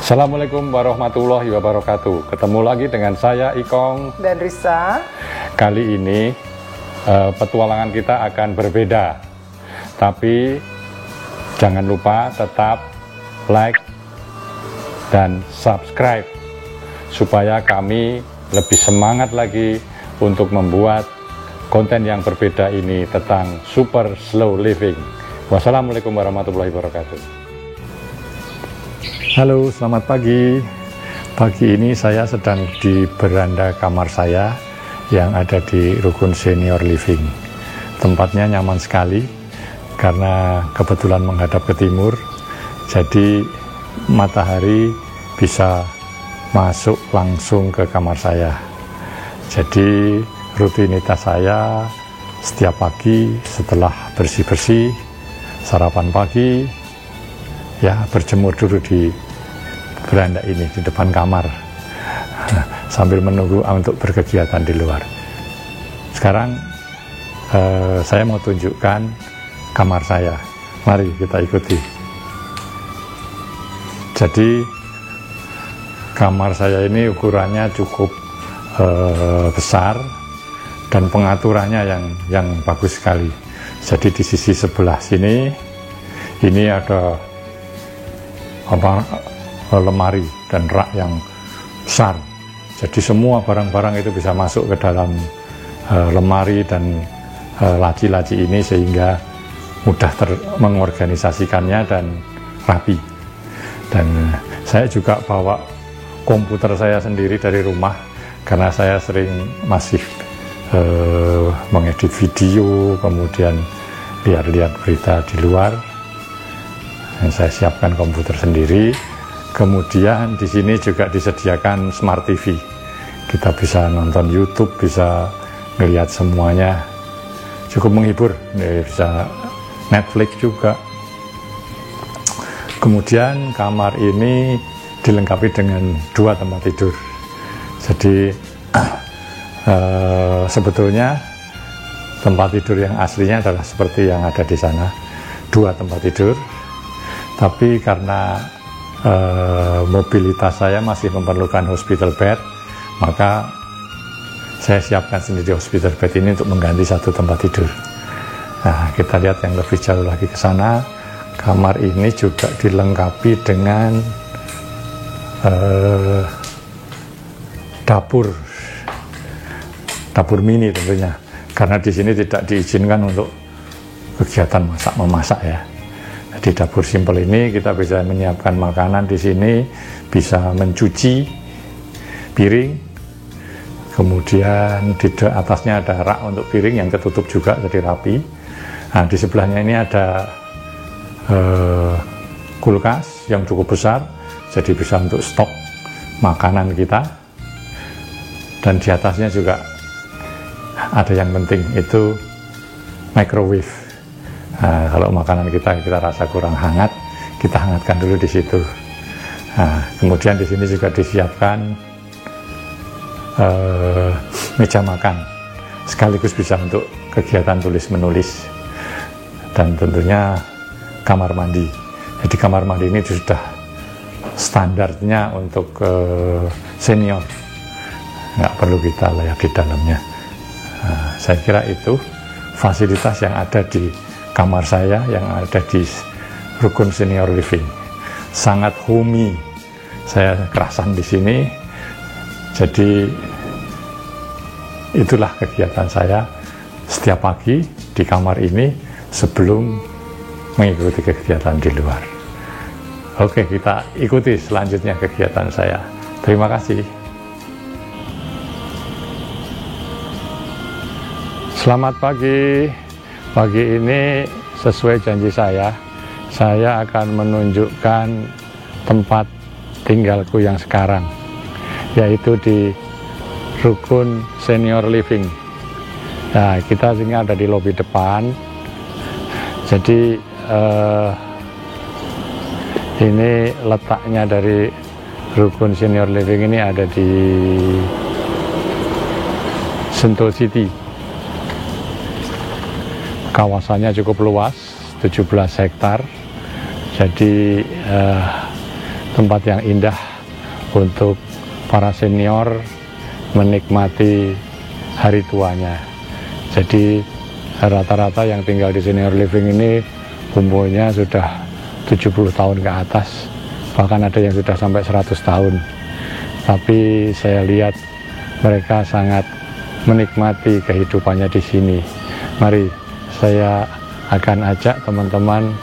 Assalamualaikum warahmatullahi wabarakatuh. Ketemu lagi dengan saya Ikong dan Risa. Kali ini petualangan kita akan berbeda, tapi jangan lupa tetap like dan subscribe supaya kami lebih semangat lagi untuk membuat konten yang berbeda ini tentang super slow living. Wassalamualaikum warahmatullahi wabarakatuh. Halo, selamat pagi. Pagi ini saya sedang di beranda kamar saya yang ada di Rukun Senior Living. Tempatnya nyaman sekali karena kebetulan menghadap ke timur, jadi matahari bisa masuk langsung ke kamar saya. Jadi rutinitas saya setiap pagi setelah bersih-bersih, sarapan pagi, ya berjemur dulu di beranda ini di depan kamar sambil menunggu untuk berkegiatan di luar. Sekarang saya mau tunjukkan kamar saya. Mari kita ikuti. Jadi kamar saya ini ukurannya cukup besar dan pengaturannya yang bagus sekali. Jadi di sisi sebelah sini ini ada lemari dan rak yang besar, jadi semua barang-barang itu bisa masuk ke dalam lemari dan laci-laci ini sehingga mudah mengorganisasikannya dan rapi. Dan saya juga bawa komputer saya sendiri dari rumah karena saya sering masih mengedit video, kemudian lihat-lihat berita di luar. Dan saya siapkan komputer sendiri. Kemudian di sini juga disediakan Smart TV. Kita bisa nonton YouTube, bisa melihat semuanya. Cukup menghibur, bisa Netflix juga. Kemudian kamar ini dilengkapi dengan 2 tempat tidur. Jadi sebetulnya tempat tidur yang aslinya adalah seperti yang ada di sana, 2 tempat tidur. Tapi karena mobilitas saya masih memerlukan hospital bed, maka saya siapkan sendiri hospital bed ini untuk mengganti 1 tempat tidur. Nah, kita lihat yang lebih jauh lagi ke sana. Kamar ini juga dilengkapi dengan dapur mini tentunya, karena di sini tidak diizinkan untuk kegiatan memasak ya. Di dapur simpel ini kita bisa menyiapkan makanan di sini, bisa mencuci piring, kemudian di atasnya ada rak untuk piring yang ketutup juga jadi rapi. Nah, di sebelahnya ini ada kulkas yang cukup besar, jadi bisa untuk stok makanan kita. Dan di atasnya juga ada yang penting, itu microwave. Nah, kalau makanan kita rasa kurang hangat, kita hangatkan dulu di situ. Nah, kemudian di sini juga disiapkan meja makan, sekaligus bisa untuk kegiatan tulis menulis, dan tentunya kamar mandi. Jadi kamar mandi ini sudah standarnya untuk senior, nggak perlu kita layak di dalamnya. Nah, saya kira itu fasilitas yang ada di kamar saya yang ada di Rukun Senior Living. Sangat homey, saya kerasan di sini. Jadi itulah kegiatan saya setiap pagi di kamar ini sebelum mengikuti kegiatan di luar. Oke, kita ikuti selanjutnya kegiatan saya. Terima kasih. Selamat pagi. Pagi ini sesuai janji saya akan menunjukkan tempat tinggalku yang sekarang, yaitu di Rukun Senior Living. Nah, kita sini ada di lobi depan. Jadi ini letaknya dari Rukun Senior Living ini ada di Sentul City. Kawasannya cukup luas, 17 hektar. Jadi tempat yang indah untuk para senior menikmati hari tuanya. Jadi rata-rata yang tinggal di senior living ini umurnya sudah 70 tahun ke atas, bahkan ada yang sudah sampai 100 tahun. Tapi saya lihat mereka sangat menikmati kehidupannya di sini. Mari saya akan ajak teman-teman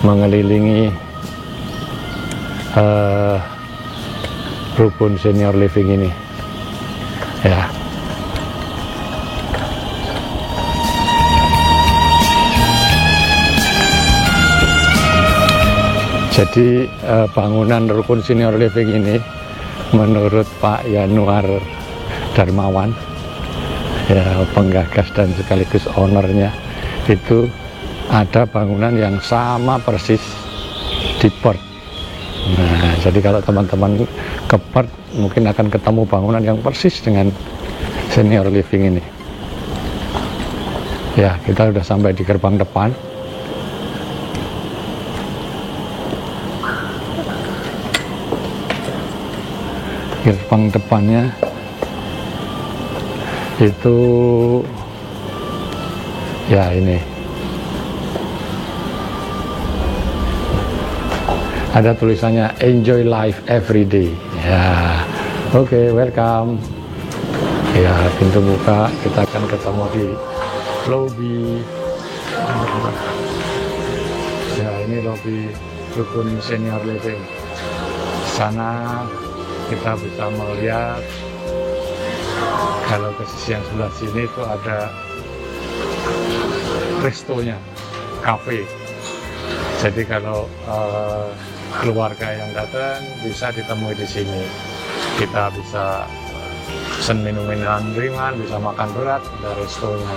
mengelilingi rukun senior living ini, ya. Jadi bangunan rukun senior living ini menurut Pak Yanuar Darmawan, ya, penggagas dan sekaligus ownernya, itu ada bangunan yang sama persis di Perth. Nah, jadi kalau teman-teman ke Perth mungkin akan ketemu bangunan yang persis dengan senior living ini. Ya, kita sudah sampai di gerbang depan. Gerbang depannya itu, ya, ini ada tulisannya enjoy life every day, ya. Oke, welcome. Ya, pintu buka, kita akan ketemu di lobby. Ya, ini lobby rukun senior living. Sana kita bisa melihat, kalau ke sisi yang sebelah sini itu ada restonya, cafe. Jadi kalau keluarga yang datang bisa ditemui di sini. Kita bisa pesen minum-minuman ringan, bisa makan berat, ada restonya.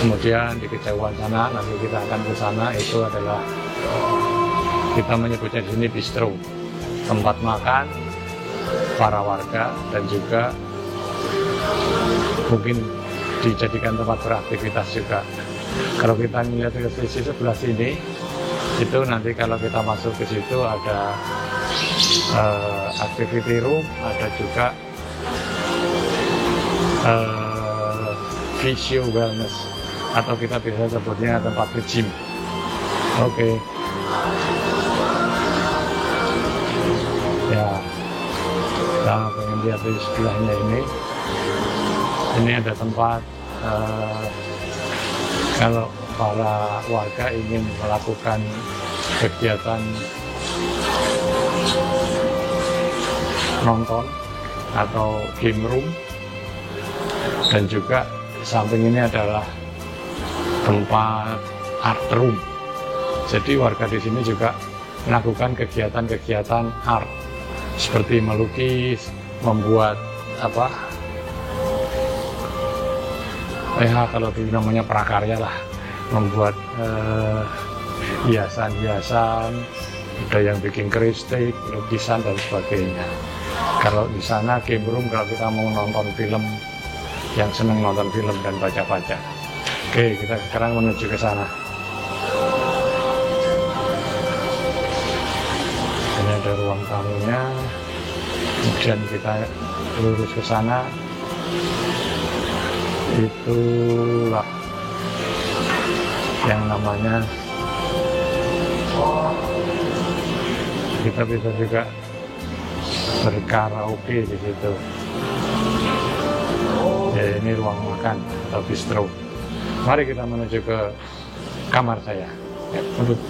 Kemudian di kejauhan sana, nanti kita akan ke sana, itu adalah, kita menyebutnya di sini bistro, tempat makan para warga dan juga mungkin dijadikan tempat beraktivitas juga. Kalau kita melihat ke sisi sebelah sini, itu nanti kalau kita masuk ke situ ada activity room, ada juga physio wellness, atau kita bisa sebutnya tempat gym. Oke. Ya, kita pengen lihat di sebelahnya ini ada tempat kalau para warga ingin melakukan kegiatan nonton atau game room, dan juga di samping ini adalah tempat art room. Jadi warga di sini juga melakukan kegiatan-kegiatan art seperti melukis, membuat kalau dulu namanya prakarya lah, membuat hiasan-hiasan, ada yang bikin keristik, lukisan dan sebagainya. Kalau di sana game room, kalau kita mau nonton film, yang senang nonton film dan baca-baca. Oke, kita sekarang menuju ke sana. Ini ada ruang tamunya, kemudian kita lurus ke sana. Itulah yang namanya, kita bisa juga berkaraoke di situ. Ya, ini ruang makan atau bistro. Mari kita menuju ke kamar saya. Ya, untuk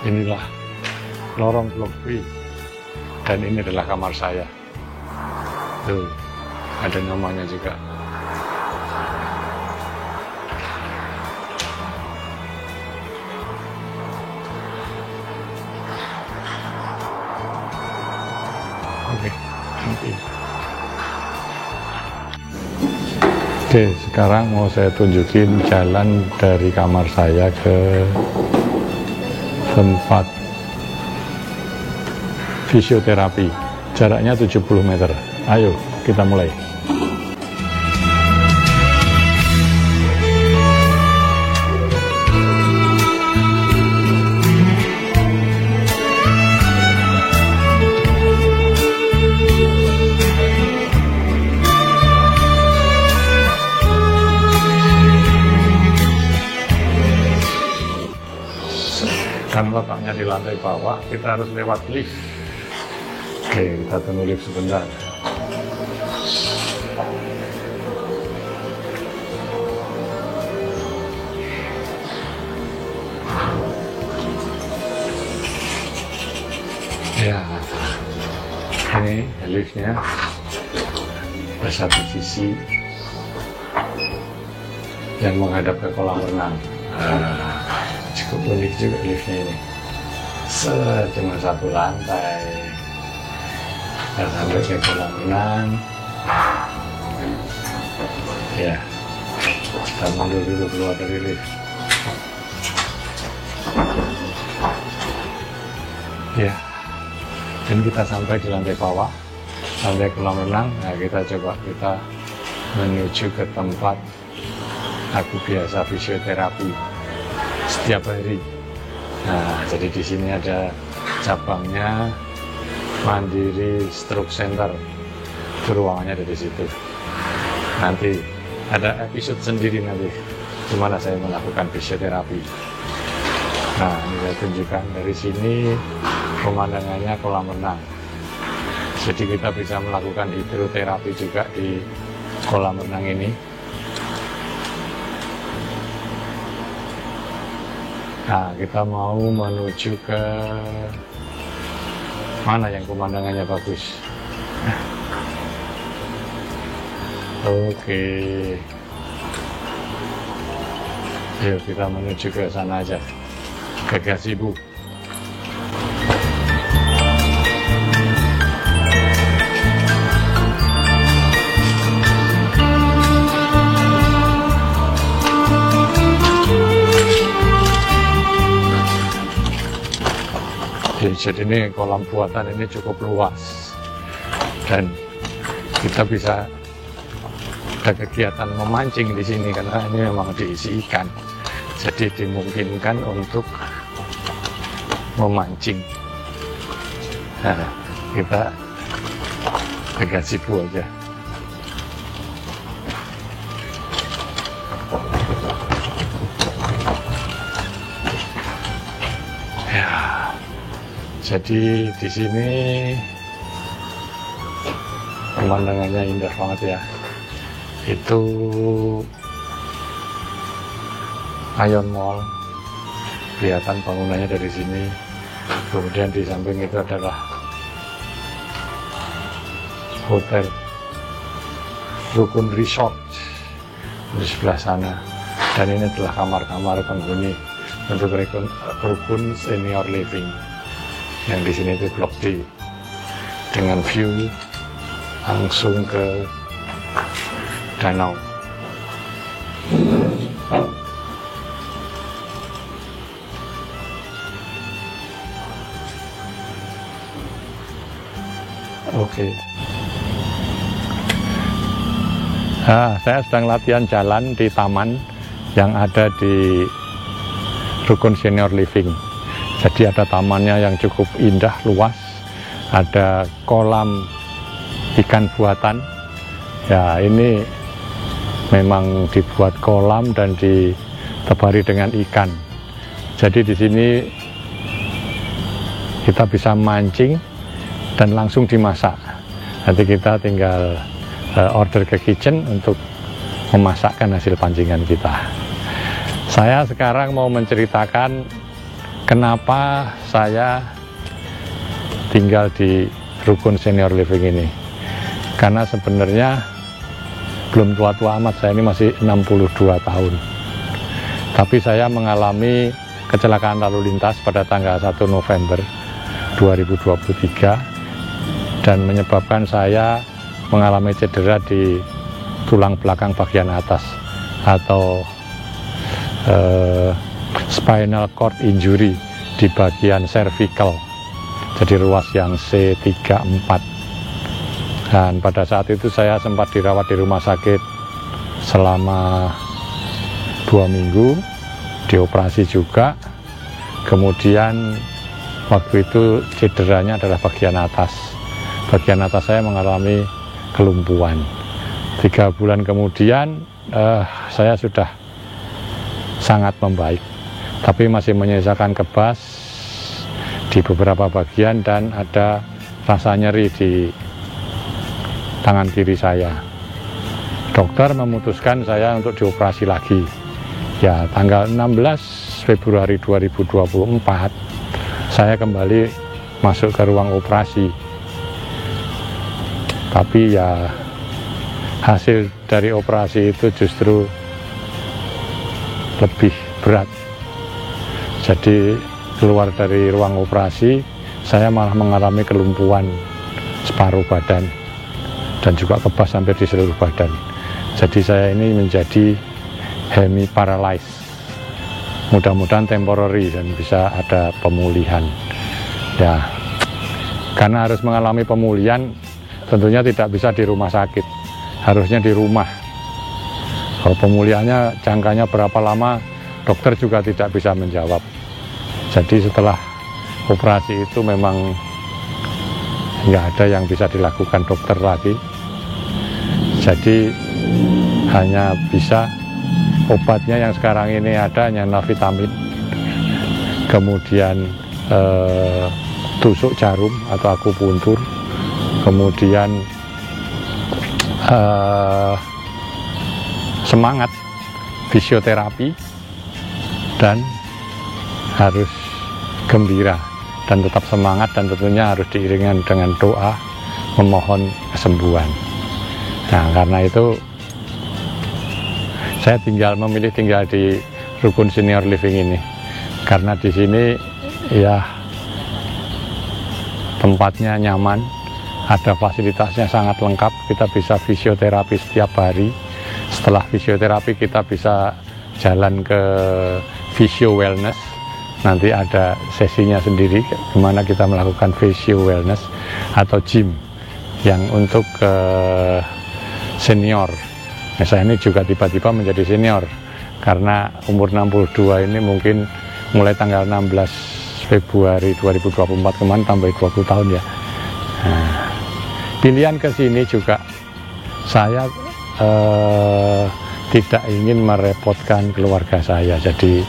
inilah lorong blok B, dan ini adalah kamar saya. Tuh, ada namanya juga. Oke, sekarang mau saya tunjukin jalan dari kamar saya ke tempat fisioterapi. Jaraknya 70 meter. Ayo, kita mulai. Kan letaknya di lantai bawah, kita harus lewat lift. Oke, kita tunggu lift sebentar. Ya, ini liftnya ada satu sisi yang menghadap ke kolam renang. Cukup unik juga liftnya ini. Cuma satu lantai, dan sampai ke kolam renang. Ya, kita mundur dulu keluar dari lift. Ya, dan kita sampai di lantai bawah, lantai kolam renang. Nah, kita menuju ke tempat aku biasa fisioterapi setiap hari. Nah, jadi di sini ada cabangnya Mandiri Stroke Center. Itu ruangannya ada di situ. Nanti ada episode sendiri nanti di mana saya melakukan fisioterapi. Nah, ini saya tunjukkan dari sini pemandangannya kolam renang. Jadi kita bisa melakukan hidroterapi juga di kolam renang ini. Nah, kita mau menuju ke mana yang pemandangannya bagus. Oke. Yuk kita menuju ke sana aja, ke gazebo. Jadi ini kolam buatan ini cukup luas dan kita bisa ada kegiatan memancing di sini karena ini memang diisi ikan, jadi dimungkinkan untuk memancing. Nah, kita ke gazebo aja. Jadi di sini pemandangannya indah banget ya. Itu Ion Mall, kelihatan bangunannya dari sini. Kemudian di samping itu adalah hotel Rukun Resort di sebelah sana. Dan ini adalah kamar-kamar penghuni untuk Rukun Senior Living. Yang di sini itu Blok D dengan view langsung ke danau. Oke. Nah, saya sedang latihan jalan di taman yang ada di Rukun Senior Living. Jadi ada tamannya yang cukup indah, luas, ada kolam ikan buatan. Ya, ini memang dibuat kolam dan ditebari dengan ikan. Jadi di sini kita bisa mancing dan langsung dimasak. Nanti kita tinggal order ke kitchen untuk memasakkan hasil pancingan kita. Saya sekarang mau menceritakan kenapa saya tinggal di Rukun Senior Living ini. Karena sebenarnya belum tua-tua amat, saya ini masih 62 tahun. Tapi saya mengalami kecelakaan lalu lintas pada tanggal 1 November 2023 dan menyebabkan saya mengalami cedera di tulang belakang bagian atas atau spinal cord injury di bagian cervical, jadi ruas yang C34. Dan pada saat itu saya sempat dirawat di rumah sakit selama 2 minggu, dioperasi juga. Kemudian waktu itu cederanya adalah bagian atas. Bagian atas saya mengalami kelumpuhan. 3 bulan kemudian saya sudah sangat membaik, tapi masih menyisakan kebas di beberapa bagian dan ada rasa nyeri di tangan kiri saya. Dokter memutuskan saya untuk dioperasi lagi. Ya, tanggal 16 Februari 2024 saya kembali masuk ke ruang operasi. Tapi ya hasil dari operasi itu justru lebih berat. Jadi keluar dari ruang operasi saya malah mengalami kelumpuhan separuh badan dan juga kebas hampir di seluruh badan. Jadi saya ini menjadi hemiparalysis. Mudah-mudahan temporary dan bisa ada pemulihan. Ya, karena harus mengalami pemulihan, tentunya tidak bisa di rumah sakit, harusnya di rumah. Kalau pemulihannya jangkanya berapa lama, dokter juga tidak bisa menjawab. Jadi setelah operasi itu memang nggak ada yang bisa dilakukan dokter lagi. Jadi hanya bisa obatnya yang sekarang ini ada hanya vitamin, kemudian tusuk jarum atau akupuntur, kemudian semangat fisioterapi, dan harus gembira dan tetap semangat, dan tentunya harus diiringi dengan doa memohon kesembuhan. Nah, karena itu saya memilih tinggal di Rukun Senior Living ini, karena di sini ya tempatnya nyaman, ada fasilitasnya sangat lengkap. Kita bisa fisioterapi setiap hari. Setelah fisioterapi kita bisa jalan ke Physio Wellness. Nanti ada sesinya sendiri dimana kita melakukan Physio Wellness atau gym yang untuk senior. Nah, saya ini juga tiba-tiba menjadi senior karena umur 62 ini mungkin mulai tanggal 16 Februari 2024 kemarin tambah 20 tahun ya. Nah, pilihan ke sini juga saya tidak ingin merepotkan keluarga saya. Jadi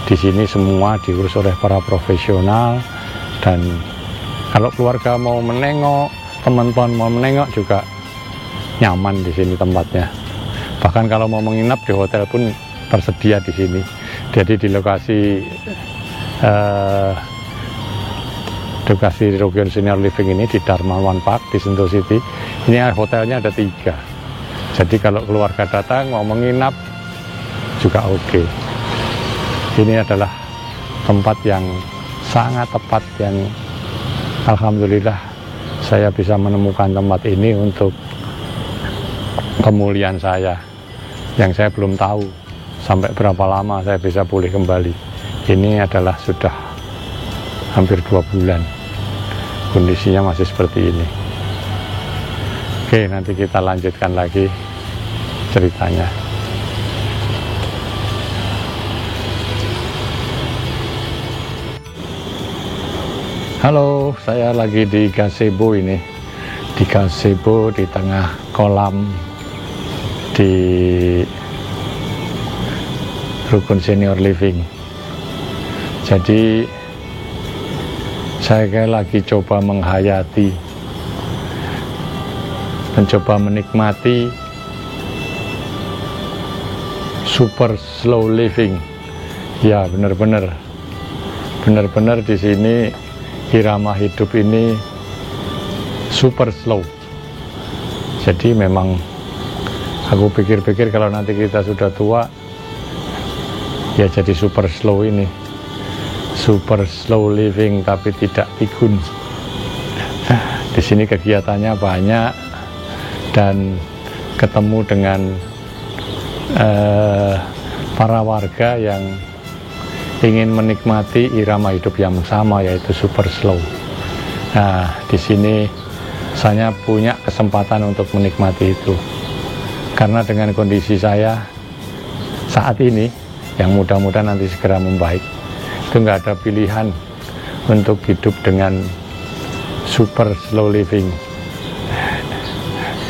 di sini semua diurus oleh para profesional, dan kalau keluarga mau menengok, teman-teman mau menengok juga nyaman di sini tempatnya. Bahkan kalau mau menginap di hotel pun tersedia di sini. Jadi di lokasi Rukun Senior Living ini di Darmawan Park di Sentul City, ini hotelnya ada 3. Jadi kalau keluarga datang mau menginap juga oke. Ini adalah tempat yang sangat tepat, yang alhamdulillah saya bisa menemukan tempat ini untuk pemulihan saya, yang saya belum tahu sampai berapa lama saya bisa pulih kembali. Ini adalah sudah hampir 2 bulan kondisinya masih seperti ini. Oke, nanti kita lanjutkan lagi ceritanya. Halo, saya lagi di gazebo ini. Di gazebo di tengah kolam di Rukun Senior Living. Jadi saya lagi coba mencoba menikmati super slow living. Ya, benar-benar di sini irama hidup ini super slow. Jadi memang Aku pikir-pikir kalau nanti kita sudah tua, ya jadi super slow ini, super slow living tapi tidak pikun. Di sini kegiatannya banyak dan ketemu dengan para warga yang ingin menikmati irama hidup yang sama, yaitu super slow. Nah, di sini saya punya kesempatan untuk menikmati itu. Karena dengan kondisi saya saat ini, yang mudah-mudahan nanti segera membaik, itu nggak ada pilihan untuk hidup dengan super slow living.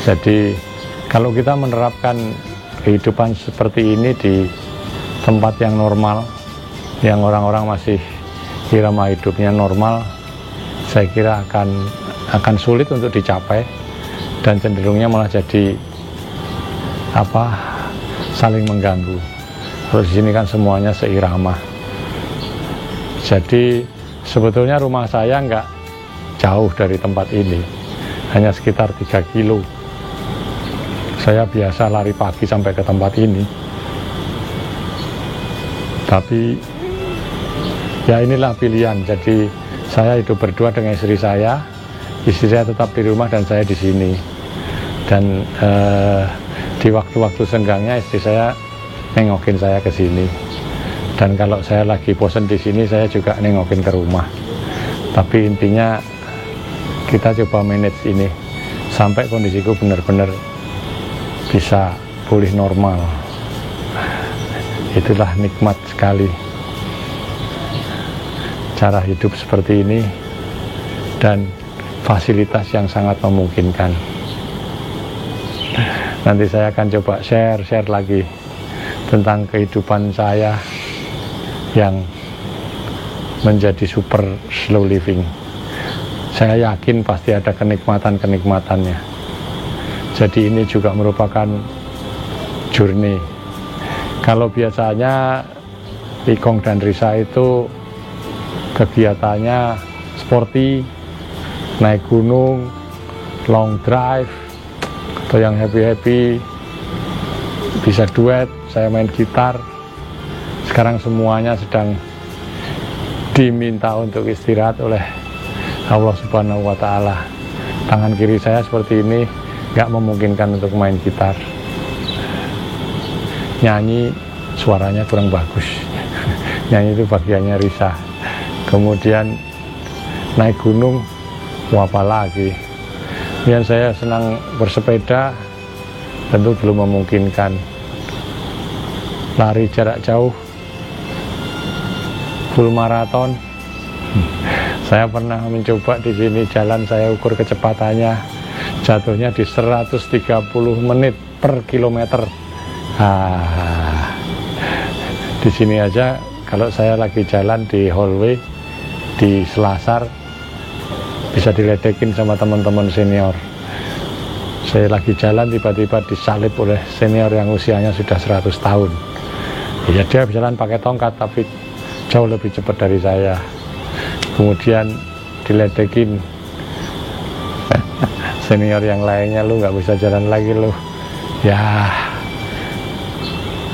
Jadi kalau kita menerapkan kehidupan seperti ini di tempat yang normal, yang orang-orang masih irama hidupnya normal, saya kira akan sulit untuk dicapai, dan cenderungnya malah jadi saling mengganggu. Terus di sini kan semuanya seirama. Jadi sebetulnya rumah saya nggak jauh dari tempat ini, hanya sekitar 3 kilo. Saya biasa lari pagi sampai ke tempat ini. Tapi ya inilah pilihan. Jadi saya hidup berdua dengan istri saya tetap di rumah dan saya di sini. Dan di waktu-waktu senggangnya istri saya nengokin saya ke sini. Dan kalau saya lagi bosan di sini, saya juga nengokin ke rumah. Tapi intinya kita coba manage ini sampai kondisiku benar-benar bisa pulih normal. Itulah nikmat sekali cara hidup seperti ini dan fasilitas yang sangat memungkinkan. Nanti saya akan coba share lagi tentang kehidupan saya yang menjadi super slow living. Saya yakin pasti ada kenikmatan-kenikmatannya. Jadi ini juga merupakan journey. Kalau biasanya Ikong dan Risa itu kegiatannya sporty, naik gunung, long drive, atau yang happy-happy, bisa duet, saya main gitar. Sekarang semuanya sedang diminta untuk istirahat oleh Allah Subhanahu wa Ta'ala. Tangan kiri saya seperti ini nggak memungkinkan untuk main gitar. Nyanyi suaranya kurang bagus. Nyanyi itu bagiannya Risa. Kemudian naik gunung, apa lagi. Kemudian saya senang bersepeda, tentu belum memungkinkan. Lari jarak jauh, full maraton. Saya pernah mencoba di sini jalan, saya ukur kecepatannya, jatuhnya di 130 menit per kilometer. Di sini aja kalau saya lagi jalan di hallway di Selasar bisa diledekin sama teman-teman senior. Saya lagi jalan tiba-tiba disalip oleh senior yang usianya sudah 100 tahun. Ya dia jalan pakai tongkat tapi jauh lebih cepat dari saya. Kemudian diledekin senior yang lainnya, lu nggak bisa jalan lagi lu. Ya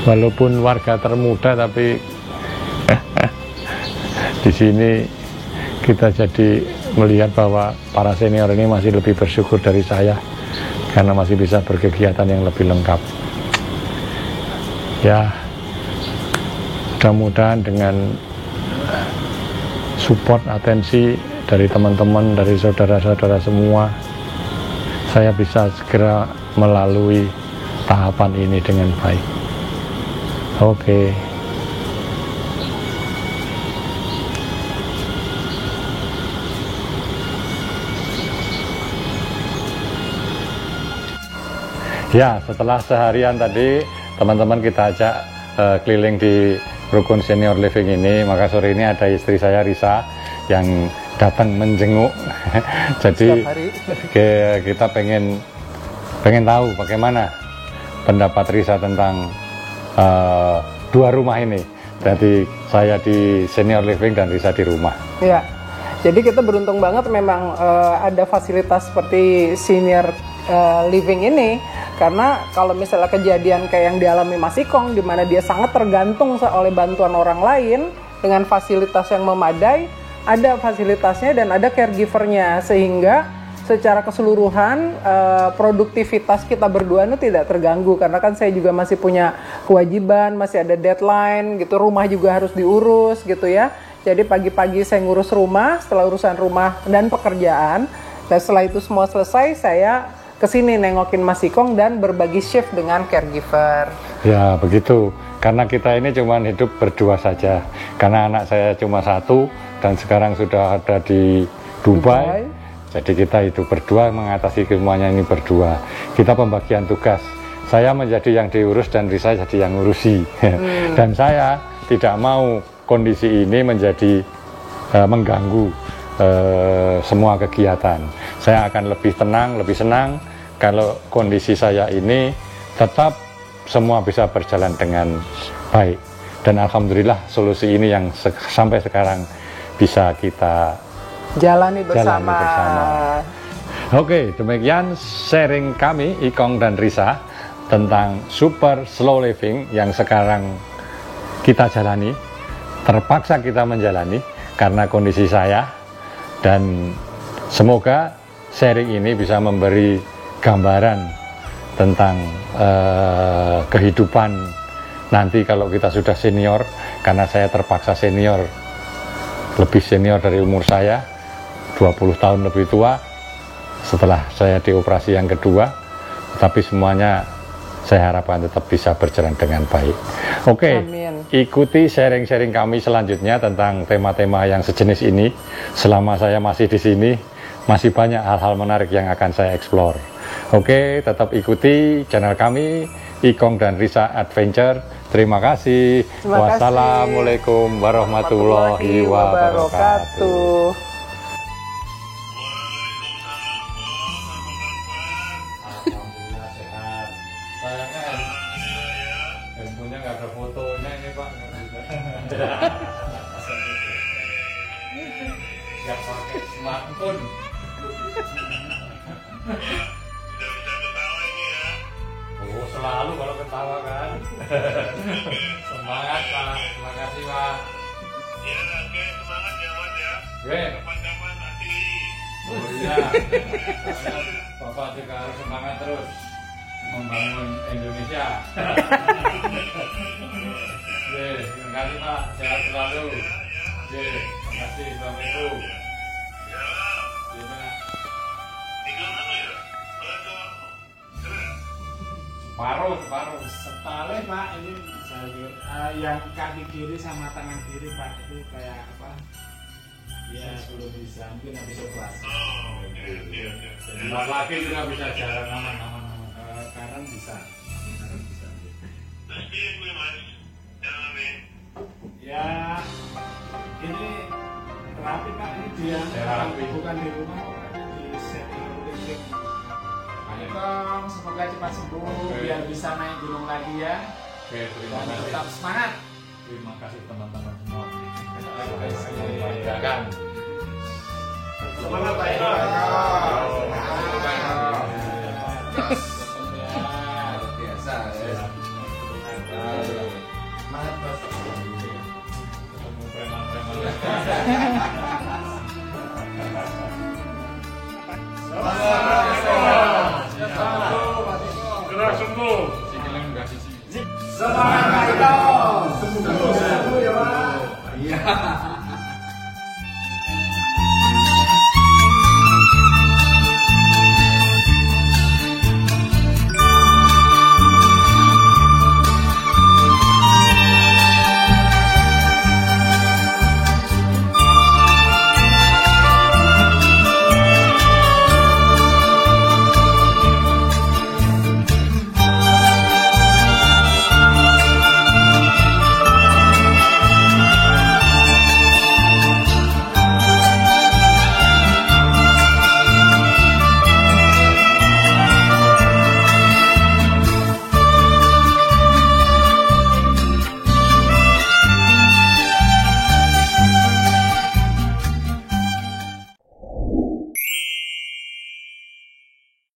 walaupun warga termuda tapi di sini kita jadi melihat bahwa para senior ini masih lebih bersyukur dari saya karena masih bisa berkegiatan yang lebih lengkap. Ya, mudah-mudahan dengan support, atensi dari teman-teman, dari saudara-saudara semua, saya bisa segera melalui tahapan ini dengan baik. Oke. Ya, setelah seharian tadi teman-teman kita ajak keliling di Rukun Senior Living ini, maka sore ini ada istri saya Risa yang datang menjenguk. Jadi kita pengen tahu bagaimana pendapat Risa tentang dua rumah ini. Jadi saya di Senior Living dan Risa di rumah. Iya. Jadi kita beruntung banget memang ada fasilitas seperti Senior living ini. Karena kalau misalnya kejadian kayak yang dialami Mas Ikong, di mana dia sangat tergantung oleh bantuan orang lain dengan fasilitas yang memadai, ada fasilitasnya dan ada caregivernya, sehingga secara keseluruhan produktivitas kita berdua itu tidak terganggu. Karena kan saya juga masih punya kewajiban, masih ada deadline gitu, rumah juga harus diurus gitu ya. Jadi pagi-pagi saya ngurus rumah, setelah urusan rumah dan pekerjaan, dan setelah itu semua selesai, saya kesini nengokin Mas Ikong dan berbagi shift dengan caregiver. Ya begitu, karena kita ini cuma hidup berdua saja. Karena anak saya cuma satu dan sekarang sudah ada di Dubai. Jadi kita hidup berdua, mengatasi semuanya ini berdua. Kita pembagian tugas. Saya menjadi yang diurus dan Risa jadi yang ngurusi. Dan saya tidak mau kondisi ini menjadi mengganggu semua kegiatan. Saya akan lebih tenang, lebih senang kalau kondisi saya ini tetap semua bisa berjalan dengan baik. Dan alhamdulillah solusi ini yang sampai sekarang bisa kita jalani bersama. Oke, demikian sharing kami Ikong dan Risa tentang super slow living yang sekarang kita jalani. Terpaksa kita menjalani karena kondisi saya, dan semoga sharing ini bisa memberi gambaran tentang kehidupan nanti kalau kita sudah senior, karena saya terpaksa senior, lebih senior dari umur saya, 20 tahun lebih tua setelah saya dioperasi yang kedua, tapi semuanya saya harapkan tetap bisa berjalan dengan baik. Oke, ikuti sharing-sharing kami selanjutnya tentang tema-tema yang sejenis ini. Selama saya masih di sini, masih banyak hal-hal menarik yang akan saya explore. Oke, tetap ikuti channel kami, Ikong dan Risa Adventure. Terima kasih. Wassalamualaikum warahmatullahi wabarakatuh. Handphonenya nggak ada fotonya ini Pak. Yang pakai smartphone. Oh selalu kalau ketawa kan. Semangat Pak, terima kasih Pak. Ya oke, semangat ya Mas ya. Kapan-kapan nanti. Oh iya. Bapak juga harus semangat terus membangun Indonesia. Terima kasih Pak, sehat selalu. Terima kasih, Assalamualaikum. Separuh. Setali Pak, ini sayur yang kaki kiri sama tangan kiri Pak, itu kayak apa? Ya belum bisa, mungkin habis operasi. Bentar lagi juga bisa jalan aman. Sekarang bisa. Ya, ini terapi Pak, ini dia terapi. Bukan di rumah, di senior living. Ikong, semoga cepat sembuh, biar bisa naik gunung lagi ya. Oke, terima kasih. Tetap semangat. Terima kasih teman-teman semua. Jaga. Semangat Pak. Biasa ya. Semangat Bos. Gerak sembuh. Semangat Pak Ito. Sembuh ya Pak. Iya.